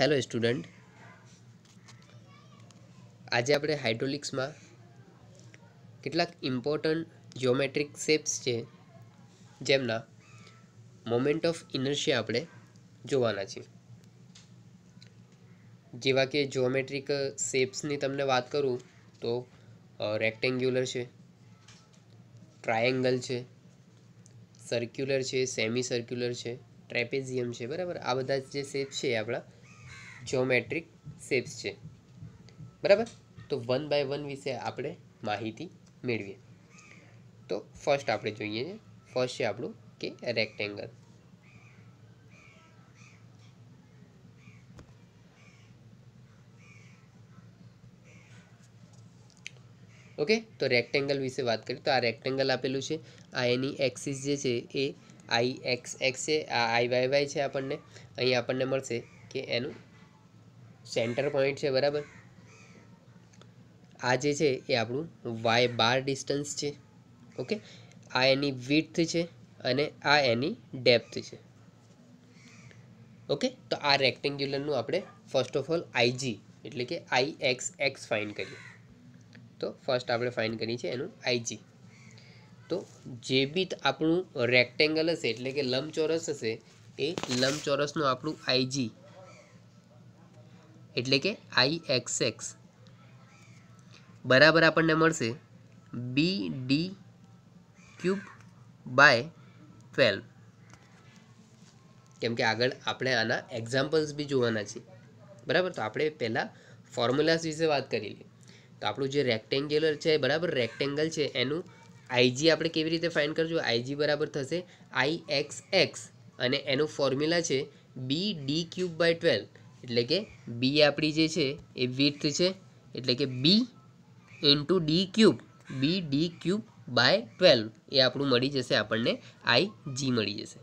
Hello student, આજે આપણે હાઇડ્રોલિક્સમાં કેટલાક ઇમ્પોર્ટન્ટ જ્યોમેટ્રિક શેપ્સ છે જેમના મોમેન્ટ ઓફ ઇનર્શિયા આપણે જોવાના છે. જેવા કે જ્યોમેટ્રિક શેપ્સની તમને વાત કરું તો રેક્ટેન્ગ્યુલર છે, ટ્રાયેંગલ છે, સર્ક્યુલર છે, સેમી સર્ક્યુલર છે, ટ્રેપેઝિયમ છે. બરાબર, આ બધા જે શેપ્સ છે એ આપણા જ્યોમેટ્રિક શેપ્સ છે. બરાબર, તો વન બાય વન વિશે આપણે માહિતી મેળવીએ. તો ફર્સ્ટ આપણે જોઈએ છે, ફર્સ્ટ છે આપણું કે રેક્ટેંગલ. ઓકે, તો રેક્ટેંગલ વિશે વાત કરીએ તો આ રેક્ટેંગલ આપેલું છે. આ એની એક્સિસ જે છે એ આઈ એક્સ એક્સ છે, આ આઈ વાય વાય છે. અહીં આપણને મળશે કે એનું સેન્ટર પોઈન્ટ છે. બરાબર, આ જે છે એ આપણું વાય બાર ડિસ્ટન્સ છે. ઓકે, આ એની વિડ્થ છે અને આ એની ડેપ્થ છે. ઓકે, તો આ રેક્ટેન્ગ્યુલરનું આપણે ફર્સ્ટ ઓફ ઓલ આઈજી એટલે કે આઈ એક્સ એક્સ ફાઇન્ડ કરીએ. તો ફર્સ્ટ આપણે ફાઇન્ડ કરીએ છીએ એનું આઈજી. તો જે બી આપણું રેક્ટેંગલ હશે એટલે કે લંબચોરસ હશે એ લંબચોરસનું આપણું આઈજી એટલે કે આઈ એક્સ એક્સ બરાબર આપણને મળશે બી ડી ક્યુબ બાય 12. કેમ કે આગળ આપણે આના એક્ઝામ્પલ્સ બી જોવાના છે. બરાબર, તો આપણે પહેલાં ફોર્મ્યુલાસ વિશે વાત કરી લઈએ. તો આપણું જે રેક્ટેન્ગ્યુલર છે, બરાબર રેક્ટેંગલ છે, એનું આઈજી આપણે કેવી રીતે ફાઇન્ડ કરશું? આઈજી બરાબર થશે આઈ એક્સ એક્સ અને એનું ફોર્મ્યુલા છે બી ડી ક્યુબ બાય 12. એટલે કે બી આપણી જે છે એ વિડ્થ છે એટલે કે B into D cube, B D cube by 12 એ આપણું મળી જશે, આપણને આઈ જી મળી જશે.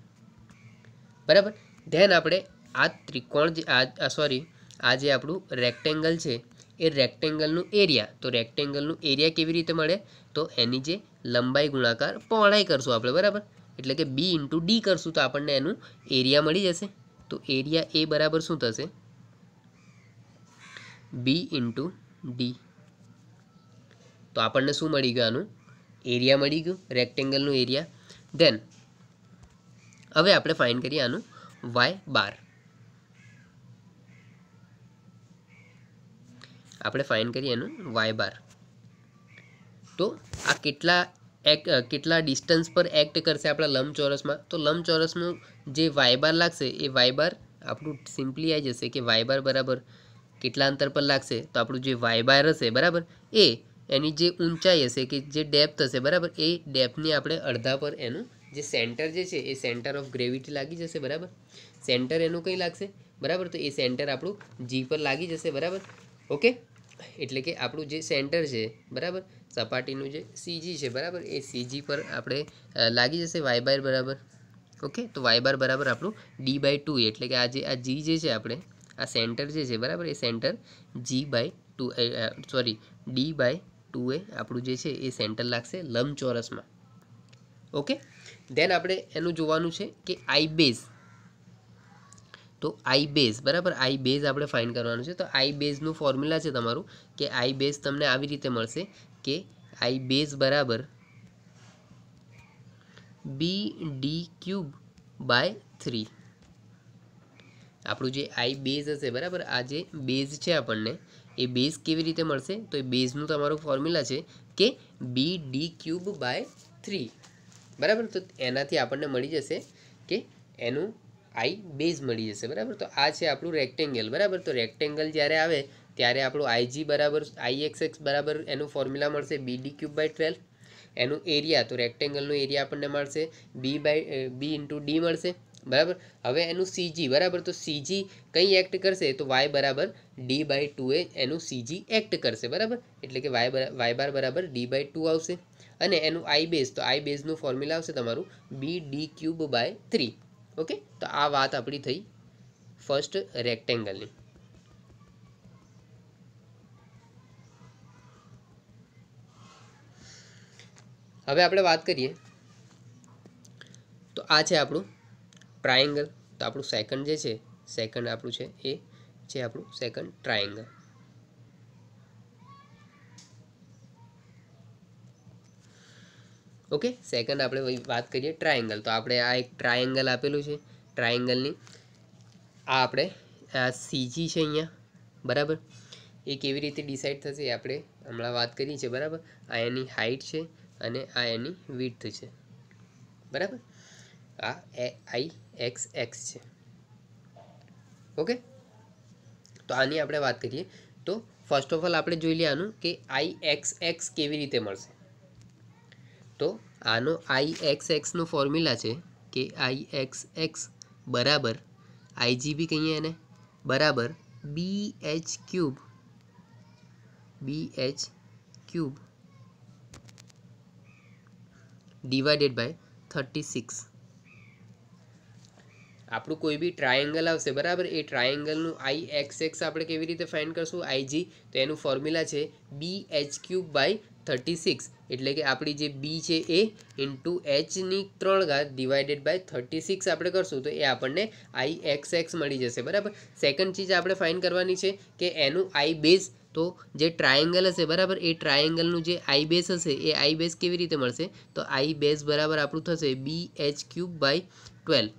બરાબર, ધેન આપણે આ ત્રિકોણ આ જે આપણું રેક્ટેંગલ છે એ રેક્ટેંગલનું એરિયા, તો રેક્ટેંગલનું એરિયા કેવી રીતે મળે? તો એની જે લંબાઈ ગુણાકાર પહોળાઈ કરશું આપણે. બરાબર, એટલે કે બી ઇન્ટુ ડી કરશું તો આપણને એનું એરિયા મળી જશે. તો એરિયા એ બરાબર શું થશે? બી ઇન્ટુ ડી. તો આપણને શું મળી ગયું? આનું એરિયા મળી ગયું, રેક્ટેંગલનું એરિયા. ધેન હવે આપણે ફાઇન્ડ કરીએ આનું વાય બાર. આપણે ફાઇન્ડ કરીએ એનું વાય બાર. તો આ કેટલા ડિસ્ટન્સ પર એક્ટ કરશે આપણા લંબચોરસમાં? તો લંબચોરસનું જે વાય બાર લાગશે એ વાય બાર આપણું સિમ્પલી આવી જશે કે વાય બાર બરાબર કેટલા અંતર પર લાગશે? તો આપણું જે વાય બાર હશે બરાબર એ એની જે ઊંચાઈ હશે કે જે ડેપ્થ હશે બરાબર એ ડેપ્થની આપણે અડધા પર એનું જે સેન્ટર જે છે એ સેન્ટર ઓફ ગ્રેવિટી લાગી જશે. બરાબર, સેન્ટર એનું કંઈ લાગશે? બરાબર, તો એ સેન્ટર આપણું જી પર લાગી જશે. બરાબર, ઓકે, એટલે કે આપણું જે સેન્ટર છે બરાબર સપાટીનું જે સીજી છે બરાબર એ સીજી પર આપણે લાગી જશે વાય બાર બરાબર. ઓકે, તો વાય બાર બરાબર આપણું ડી બાય 2 એટલે કે આ જી જે છે આપણે આ સેન્ટર જે છે બરાબર એ centre G by 2 D by 2 એ આપણું જે છે એ સેન્ટર લાગશે લંબચોરસમાં. ઓકે, ધેન આપણે એનું જોવાનું છે કે આઈ બેઝ. તો આઈ બેઝ બરાબર, આઈ બેઝ આપણે ફાઇન્ડ કરવાનું છે. તો આઈ બેઝનું ફોર્મ્યુલા છે તમારું કે આઈ બેઝ તમને આવી રીતે મળશે કે આઈ બેઝ બરાબર બી ડી ક્યુબ બાય 3. આપણું જે આઈ બેઝ હશે બરાબર આ જે બેઝ છે આપણને એ બેઝ કેવી રીતે મળશે? તો એ બેઝનું તમારું ફોર્મ્યુલા છે કે બી ડી ક્યુબ બાય 3. બરાબર, તો એનાથી આપણને મળી જશે કે એનું આઈ બેઝ મળી જશે. બરાબર, તો આ છે આપણું રેક્ટેંગલ. બરાબર, તો રેક્ટેંગલ જ્યારે આવે ત્યારે આપણું આઈજી બરાબર આઈ એક્સ એક્સ બરાબર એનું ફોર્મ્યુલા મળશે બી ડી ક્યુબ બાય 12. એનું એરિયા, તો રેક્ટેંગલનું એરિયા આપણને મળશે બી ઇન્ટુ ડી મળશે. બરાબર, હવે એનું સીજી બરાબર, તો સીજી કંઈ એક્ટ કરશે? તો વાય બરાબર ડી બાય 2 એ એનું સીજી એક્ટ કરશે. બરાબર, એટલે કે વાય બાર બરાબર ડી બાય 2 આવશે. અને એનું આઈ બેઝ, તો આઈ બેઝનું ફોર્મ્યુલા આવશે તમારું b D cube by 3. Okay, તો આ વાત આપણી થઈ ફર્સ્ટ રેક્ટેંગલની. હવે આપણે વાત કરીએ તો આ છે આપણું ટ્રાયેંગલ. તો આપણું સેકન્ડ જે છે સેકન્ડ આપણું છે એ છે આપણું સેકન્ડ ટ્રાયેંગલ. ઓકે, સેકન્ડ આપણે વાત કરીએ ટ્રાયેંગલ. તો આપણે આ એક ટ્રાયેંગલ આપેલું છે. ટ્રાયેંગલની આ આપણે આ સીજી છે અહીંયા, બરાબર. એ કેવી રીતે ડિસાઇડ થશે એ આપણે હમણાં વાત કરી છે, બરાબર. આ એની હાઇટ છે અને આ એની વિડ્થ છે, બરાબર. આ આઈ એક્સ એક્સ છે. ઓકે, તો આની આપણે વાત કરીએ તો ફર્સ્ટ ઓફ ઓલ આપણે જોઈ લઈએ આનું કે આઈ એક્સ એક્સ કેવી રીતે મળશે. તો આનો આઈ એક્સ એક્સનો ફોર્મ્યુલા છે કે આઈ એક્સ એક્સ બરાબર આઈજીબી કહીએ એને, બરાબર b h cube divided by 36. આપણું કોઈ બી ટ્રાયેંગલ આવશે, બરાબર. એ ટ્રાયેંગલનું આઈ એક્સ એક્સ આપણે કેવી રીતે ફાઇન્ડ કરશું, આઈજી. તો એનું ફોર્મ્યુલા છે બી એચ ક્યુબ બાય 36, એટલે કે આપણી જે બી છે એ ઇન્ટુ એચની 3 ઘાત ડિવાઇડેડ બાય 36 આપણે કરશું તો એ આપણને આઈ એક્સ એક્સ મળી જશે, બરાબર. સેકન્ડ ચીજ આપણે ફાઇન્ડ કરવાની છે કે એનું આઈ બેઝ. તો જે ટ્રાયેંગલ હશે, બરાબર, એ ટ્રાયેંગલનું જે આઈ બેઝ હશે એ આઈ બેઝ કેવી રીતે મળશે, તો આઈ બેઝ બરાબર આપણું થશે b h cube by 12.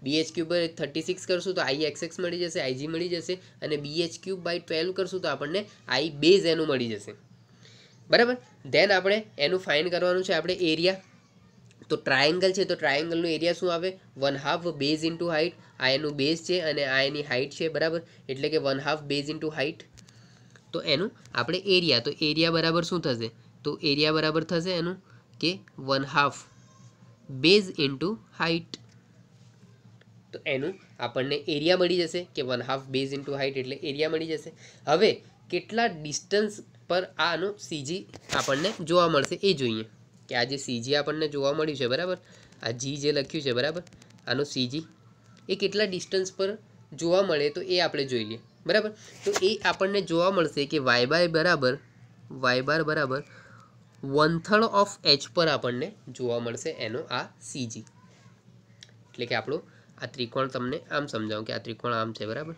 B h cube by 36 કરશું તો આઈ એક્સ એક્સ મળી જશે, આઈજી મળી જશે. અને બી એચ ક્યુબ બાય 12 કરશું તો આપણને આઈ બેઝ એનું મળી જશે, બરાબર. ધેન આપણે એનું ફાઇન્ડ કરવાનું છે આપણે એરિયા. તો ટ્રાયેંગલ છે તો ટ્રાયેંગલનું એરિયા શું આવે, 1/2 બેઝ ઇન્ટુ હાઇટ. આ એનું બેઝ છે અને આ એની હાઇટ છે, બરાબર. એટલે કે 1/2 બેઝ ઇન્ટુ હાઇટ. તો એનું આપણે એરિયા, તો એરિયા બરાબર શું થશે, તો એરિયા બરાબર થશે એનું કે 1/2 બેઝ ઇન્ટુ હાઇટ. તો એનું આપણને એરિયા મળી જશે કે 1/2 બેઝ ઇન્ટુ હાઇટ, એટલે એરિયા મળી જશે. હવે કેટલા ડિસ્ટન્સ પર આનો સીજી આપણને જોવા મળશે એ જોઈએ કે આ જે સીજી આપણને જોવા મળ્યું છે, બરાબર. આ જી જે લખ્યું છે, બરાબર, આનું સીજી એ કેટલા ડિસ્ટન્સ પર જોવા મળે તો એ આપણે જોઈ લઈએ, બરાબર. તો એ આપણને જોવા મળશે કે વાય બાર બરાબર 1/3 ઓફ એચ પર આપણને જોવા મળશે એનો આ સીજી. એટલે કે આપણું આ ત્રિકોણ તમને આમ સમજાવું કે આ ત્રિકોણ આમ છે, બરાબર.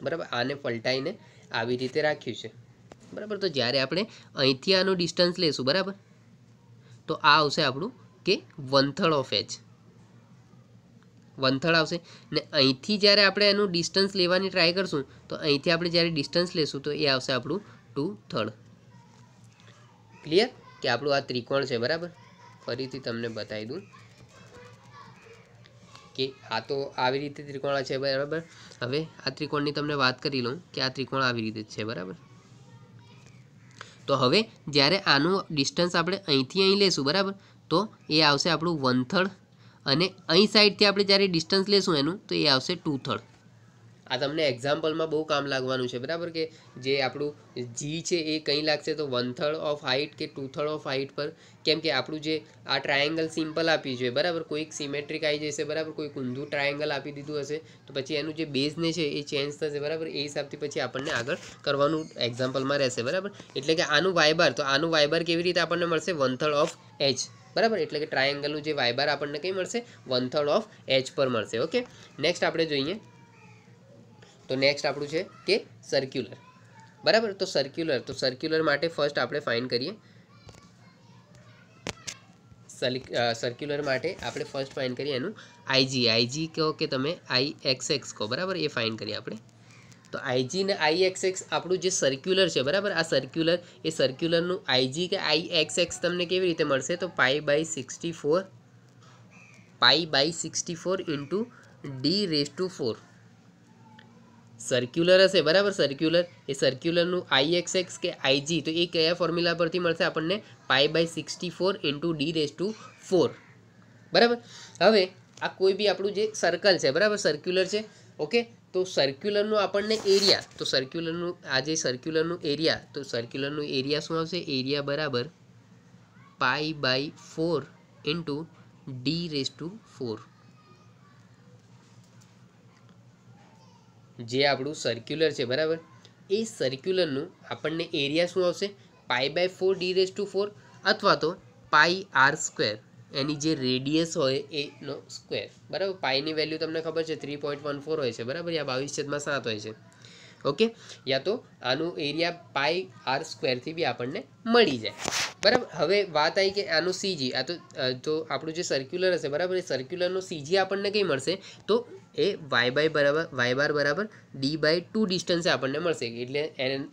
બરાબર, આને પલટાઈને આવી રીતે રાખ્યું છે, બરાબર. તો જ્યારે આપણે અહીંથી આનું ડિસ્ટન્સ લેશું, બરાબર, તો આ આવશે આપણું કે 1/3 ઓફ એચ, 1/3 આવશે. ને અહીંથી જ્યારે આપણે એનું ડિસ્ટન્સ લેવાની ટ્રાય કરશું તો અહીંથી આપણે જ્યારે ડિસ્ટન્સ લેશું તો એ આવશે આપણું 2/3. ક્લિયર કે આપણું આ ત્રિકોણ છે, બરાબર. ફરીથી તમને બતાવી દઉં કે આ તો આવી રીતે ત્રિકોણ છે, બરાબર. હવે આ ત્રિકોણની તમને વાત કરી લઉં કે આ ત્રિકોણ આવી રીતે છે, બરાબર. તો હવે જ્યારે આનું ડિસ્ટન્સ આપણે અહીંથી અહીં લેશું, બરાબર, તો એ આવશે આપણું 1/3 અને અહીં સાઈડથી આપણે જ્યારે ડિસ્ટન્સ લેશું એનું તો એ આવશે 2/3. આ તમને એક્ઝામ્પલમાં બહુ કામ લાગવાનું છે, બરાબર. કે જે આપણું જી છે એ કંઈ લાગશે તો 1/3 ઓફ હાઇટ કે 2/3 ઓફ હાઇટ પર. કેમ કે આપણું જે આ ટ્રાયેંગલ સિમ્પલ આપ્યું છે, બરાબર, કોઈક સિમેટ્રિક આવી જશે, બરાબર, કોઈક ઊંધું ટ્રાયેંગલ આપી દીધું હશે તો પછી એનું જે બેઝને છે એ ચેન્જ થશે, બરાબર. એ હિસાબથી પછી આપણને આગળ કરવાનું એક્ઝામ્પલમાં રહેશે, બરાબર. એટલે કે આનું વાયબાર, તો આનું વાયબાર કેવી રીતે આપણને મળશે, 1/3 ઓફ એચ, બરાબર. એટલે કે ટ્રાયેંગલનું જે વાયબાર આપણને કંઈ મળશે, 1/3 ઓફ એચ પર મળશે. ઓકે, નેક્સ્ટ આપણે જોઈએ તો નેક્સ્ટ આપણું છે કે સર્ક્યુલર, બરાબર. તો સર્ક્યુલર માટે ફર્સ્ટ આપણે ફાઇન્ડ કરીએ. સર્ક્યુલર માટે આપણે ફર્સ્ટ ફાઇન્ડ કરીએ એનું આઈજી કહો કે તમે આઈ એક્સ એક્સ કહો, બરાબર. એ ફાઇન્ડ કરીએ આપણે. તો આઈજી ને આઈ એક્સ એક્સ આપણું જે સર્ક્યુલર છે, બરાબર. આ સર્ક્યુલર, એ સર્ક્યુલરનું આઈજી કે આઈ એક્સ એક્સ તમને કેવી રીતે મળશે, તો π/64 ઇન્ટુ d⁴ સર્ક્યુલર હશે, બરાબર. સર્ક્યુલર, એ સર્ક્યુલરનું આઈ એક્સ એક્સ કે આઈજી તો એ કયા ફોર્મ્યુલા પરથી મળશે આપણને, π/64 ઇન્ટુ d⁴, બરાબર. હવે આ કોઈ બી આપણું જે સર્કલ છે, બરાબર, સર્ક્યુલર છે. ઓકે, તો સર્ક્યુલરનું આપણને એરિયા, તો સર્ક્યુલરનું આ જે સર્ક્યુલરનું એરિયા, તો સર્ક્યુલરનું એરિયા શું આવશે, એરિયા બરાબર π/4 ઇન્ટુ d⁴. જે આપણું સર્ક્યુલર છે, બરાબર, એ સર્ક્યુલરનું આપણને એરિયા શું આવશે, π/4 d⁴ અથવા તો πr², એની જે રેડિયસ હોય એનો સ્ક્વેર, બરાબર. પાઈની વેલ્યુ તમને ખબર છે 3.14 હોય છે, બરાબર. યા 22/7 હોય છે. ઓકે, યા તો આનું એરિયા પાઈ આર સ્ક્વેરથી બી આપણને મળી જાય, બરાબર. હવે વાત આવી કે આનું સીજી, આ તો આપણું જે સર્ક્યુલર હશે, બરાબર, એ સર્ક્યુલરનું સીજી આપણને કંઈ મળશે તો એ વાય બાર બરાબર d/2 ડિસ્ટન્સે આપણને મળશે. એટલે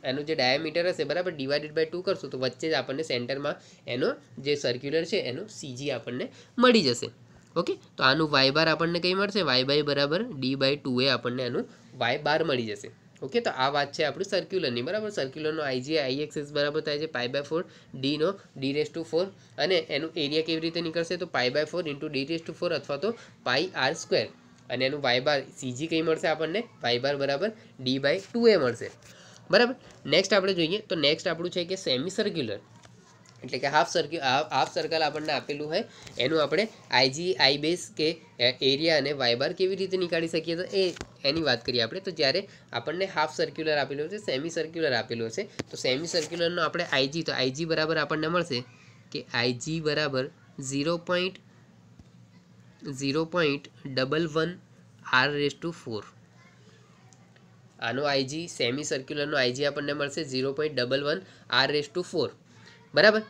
એનું જે ડાયામીટર હશે, બરાબર, /2 કરશું તો વચ્ચે જ આપણને સેન્ટરમાં એનો જે સર્ક્યુલર છે એનું સીજી આપણને મળી જશે. ઓકે, તો આનું વાય બાર આપણને કંઈ મળશે, વાય બરાબર d/2 એ આપણને આનું વાય બાર મળી જશે. ઓકે, તો આ વાત છે આપણી સર્ક્યુલરની, બરાબર. સર્ક્યુલરનો આઈજી IXX બરાબર થાય છે π/4 ડીનો d⁴ અને એનું એરિયા કેવી રીતે નીકળશે તો π/4 × d⁴ અથવા તો πr², અને એનું વાય બાર સીજી કઈ મળશે આપણને, વાય બાર બરાબર d/2 મળશે, બરાબર. નેક્સ્ટ આપણે જોઈએ તો નેક્સ્ટ આપણું છે કે સેમી સર્ક્યુલર, એટલે કે હાફ સર્કલ આપણને આપેલું હોય એનું આપણે આઈજી આઈ બેઝ કે એરિયા અને વાય બાર કેવી રીતે નીકાળી શકીએ તો એની વાત કરીએ આપણે. તો જ્યારે આપણને હાફ સર્ક્યુલર આપેલું છે, સેમી સર્ક્યુલર આપેલું હશે, તો સેમી સર્ક્યુલરનો આપણે આઈજી, તો આઈજી બરાબર આપણને મળશે કે આઈજી બરાબર 0.11 r⁴. આનો આઈજી, સેમી સર્ક્યુલરનો આઈજી આપણને મળશે 0.11 r⁴, બરાબર.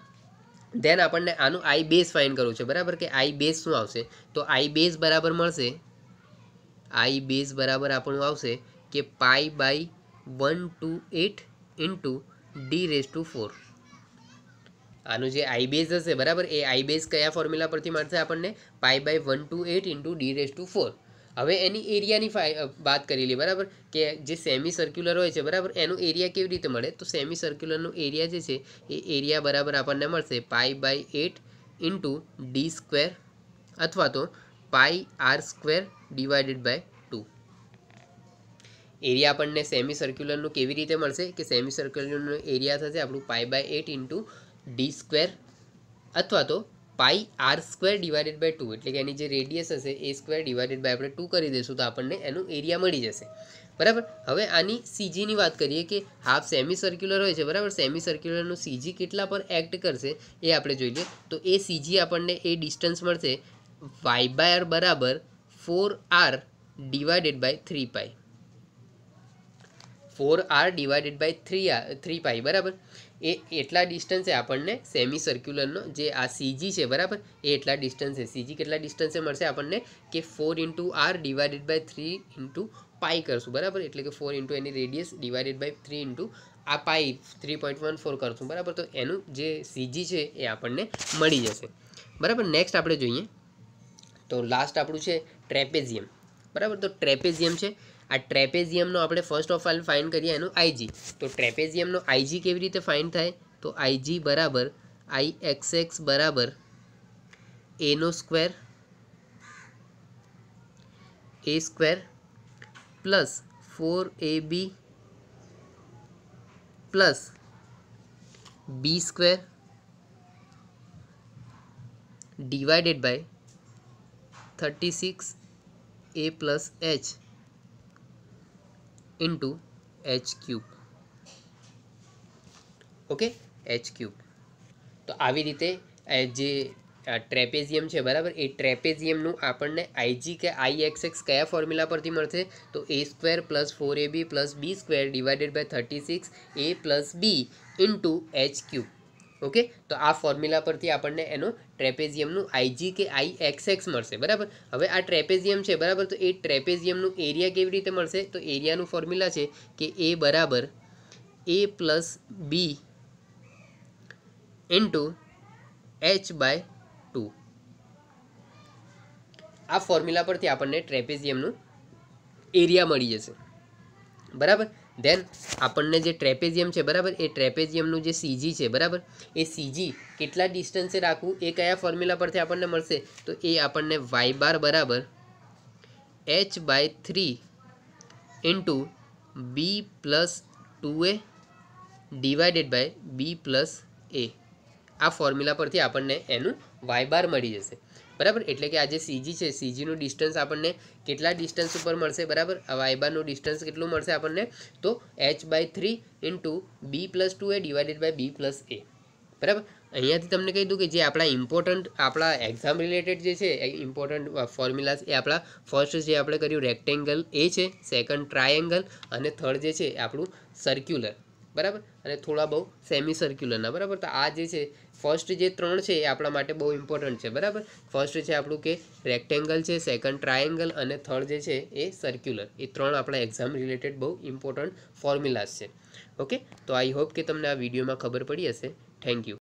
ધેન આપણને આનું આઈ બેઝ ફાઇન્ડ કરવું છે, બરાબર, કે આઈ બેઝ શું આવશે તો આઈ બેઝ બરાબર મળશે, આઈ બેઝ બરાબર આપણું આવશે કે π/128 × d⁴. આનું જે આઈ બેઝ હશે, બરાબર, એ આઈ બેઝ કયા ફોર્મ્યુલા પરથી મળશે આપણને, π/128 × d⁴. હવે એની એરિયાની વાત કરી લઈએ, બરાબર, કે જે સેમી સર્ક્યુલર હોય છે, બરાબર, એનું એરિયા કેવી રીતે મળે તો સેમી સર્ક્યુલરનું એરિયા જે છે એ એરિયા બરાબર આપણને મળશે π/8 × d² અથવા તો πr² / 2. એરિયા આપણને સેમી સર્ક્યુલરનું કેવી રીતે મળશે કે સેમી સર્ક્યુલરનું એરિયા થશે આપણું π/8 × d² અથવા તો πr² / 2, એટલે કે એની જે રેડિયસ હશે એ સ્ક્વેર ડિવાઇડેડ બાય આપણે 2 કરી દઈશું તો આપણને એનું એરિયા મળી જશે, બરાબર. હવે આની સીજીની વાત કરીએ કે હાફ સેમી સર્ક્યુલર હોય છે, બરાબર, સેમી સર્ક્યુલરનું સીજી કેટલા પર એક્ટ કરશે એ આપણે જોઈ લઈએ. તો એ સીજી આપણને એ ડિસ્ટન્સ મળશે y/r બરાબર 4r / 3π, 4r / 3π, બરાબર. એ એટલા ડિસ્ટન્સે આપણને સેમી સર્ક્યુલરનો જે આ સીજી છે, બરાબર, એ એટલા ડિસ્ટન્સે સીજી કેટલા ડિસ્ટન્સે મળશે આપણને કે 4 × r / 3 × π કરશું, બરાબર, એટલે કે 4 × એની રેડિયસ / 3 × આ પાઈ 3.14 કરશું, બરાબર. તો એનું જે સીજી છે એ આપણને મળી જશે, બરાબર. નેક્સ્ટ આપણે જોઈએ તો લાસ્ટ આપણું છે ટ્રેપેઝિયમ, બરાબર. તો ટ્રેપેઝિયમ છે, આ ટ્રેપેઝિયમનો આપણે ફર્સ્ટ ઓફ ઓલ ફાઇન્ડ કરીએ એનું આઈજી. તો ટ્રેપેઝિયમનો આઈજી કેવી રીતે ફાઇન્ડ થાય તો આઈજી બરાબર IXX બરાબર a² plus 4ab plus b² divided by 36a plus h × h³. Okay, h³. તો આવી રીતે જે ટ્રેપેઝિયમ છે, બરાબર, એ ટ્રેપેઝિયમનું આપણને આઈજી કે IXX કયા ફોર્મ્યુલા પરથી મળશે તો a² plus 4ab plus b² divided by 36a plus b × h³. Okay, તો આ ફોર્મ્યુલા પરથી આપણને એનો ટ્રેપેઝિયમનું આઈજી કે IXX મળશે, બરાબર. હવે આ ટ્રેપેઝિયમ છે, બરાબર, તો એ ટ્રેપેઝિયમનું એરિયા કેવી રીતે મળશે તો એરિયાનું ફોર્મ્યુલા છે કે a બરાબર a પ્લસ b × h/2. આ ફોર્મ્યુલા પરથી આપણને ટ્રેપેઝિયમનું એરિયા મળી જશે, બરાબર. ધેન આપણને જે ટ્રેપેઝિયમ છે, બરાબર, એ ટ્રેપેઝિયમનું જે સીજી છે, બરાબર, એ સીજી કેટલા ડિસ્ટન્સે રાખવું એ કયા ફોર્મ્યુલા પરથી આપણને મળશે તો એ આપણને y બાર બરાબર h/3 × b + 2a divided by b + a. આ ફોર્મ્યુલા પરથી આપણને એનું y બાર મળી જશે, બરાબર. એટલે કે આ જે સીજી છે, સીજીનું ડિસ્ટન્સ આપણને કેટલા ડિસ્ટન્સ ઉપર મળશે, બરાબર, આ વાય બારનું ડિસ્ટન્સ કેટલું મળશે આપણને તો h/3 × b + 2a divided by b + a, બરાબર. અહીંયાથી તમને કહી દઉં કે જે આપણા ઇમ્પોર્ટન્ટ આપણા એક્ઝામ રિલેટેડ જે છે ઇમ્પોર્ટન્ટ ફોર્મ્યુલાસ એ આપણા ફર્સ્ટ જે આપણે કર્યું રેક્ટેંગલ એ છે, સેકન્ડ ટ્રાયેંગલ અને થર્ડ જે છે આપણું સર્ક્યુલર, બરાબર, અને થોડા બહુ સેમી સર્ક્યુલરના, બરાબર. તો આ જે છે ફર્સ્ટ જે 3 છે એ આપણા માટે બહુ ઇમ્પોર્ટન્ટ છે, બરાબર. ફર્સ્ટ છે આપણું કે રેક્ટેંગલ છે, સેકન્ડ ટ્રાયેંગલ અને થર્ડ જે છે એ સર્ક્યુલર. એ 3 આપણા એક્ઝામ રિલેટેડ બહુ ઇમ્પોર્ટન્ટ ફોર્મ્યુલાસ છે. ઓકે, તો આઈ હોપ કે તમને આ વિડીયોમાં ખબર પડી હશે. Thank you.